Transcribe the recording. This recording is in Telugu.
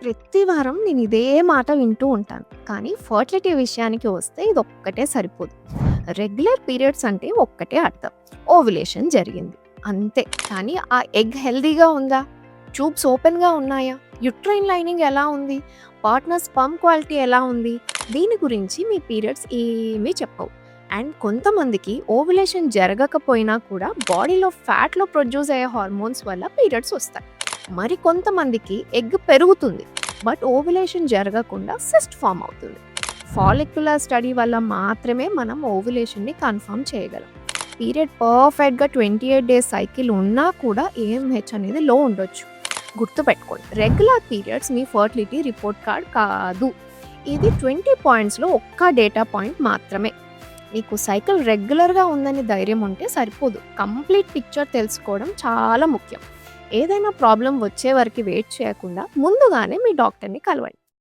ప్రతి వారం నేను ఇదే మాట వింటూ ఉంటాను. కానీ ఫర్టిలిటీ విషయానికి వస్తే ఇదొక్కటే సరిపోదు. రెగ్యులర్ పీరియడ్స్ అంటే ఒక్కటే అర్థం. ఓవ్యులేషన్ జరిగింది. అంతే. కానీ ఆ ఎగ్ హెల్తీగా ఉందా? ట్యూబ్స్ ఓపెన్‌గా ఉన్నాయా? యుట్రైన్ లైనింగ్ ఎలా ఉంది? పార్ట్నర్ స్పెర్మ్ క్వాలిటీ ఎలా ఉంది? దీని గురించి మీ పీరియడ్స్ ఏమీ చెప్పవు. అండ్ కొంతమందికి ఓవ్యులేషన్ జరగకపోయినా కూడా బాడీలో ఫ్యాట్‌లో ప్రొడ్యూస్ అయ్యే హార్మోన్స్ వల్ల పీరియడ్స్ వస్తాయి. మరి కొంతమందికి ఎగ్ పెరుగుతుంది. బట్ ఓవ్యులేషన్ జరగకుండా సిస్ట్ ఫార్మ్ అవుతుంది. ఫాలిక్యులర్ స్టడీ వల్ల మాత్రమే మనం ఓవ్యులేషన్‌ని కన్ఫర్మ్ చేయగలం. పీరియడ్ పర్ఫెక్ట్‌గా 28 డేస్ సైకిల్ ఉన్నా కూడా ఏఎంహెచ్ అనేది లో ఉండొచ్చు. గుర్తుపెట్టుకోండి. రెగ్యులర్ పీరియడ్స్ మీ ఫర్టిలిటీ రిపోర్ట్ కార్డ్ కాదు. ఇది 20 పాయింట్స్‌లో ఒక్క డేటా పాయింట్ మాత్రమే. మీకు సైకిల్ రెగ్యులర్‌గా ఉందని ధైర్యం ఉంటే సరిపోదు. కంప్లీట్ పిక్చర్ తెలుసుకోవడం చాలా ముఖ్యం. ఏదైనా ప్రాబ్లం వచ్చే వరకు వెయిట్ చేయకుండా ముందుగానే మీ డాక్టర్‌ని కలవండి.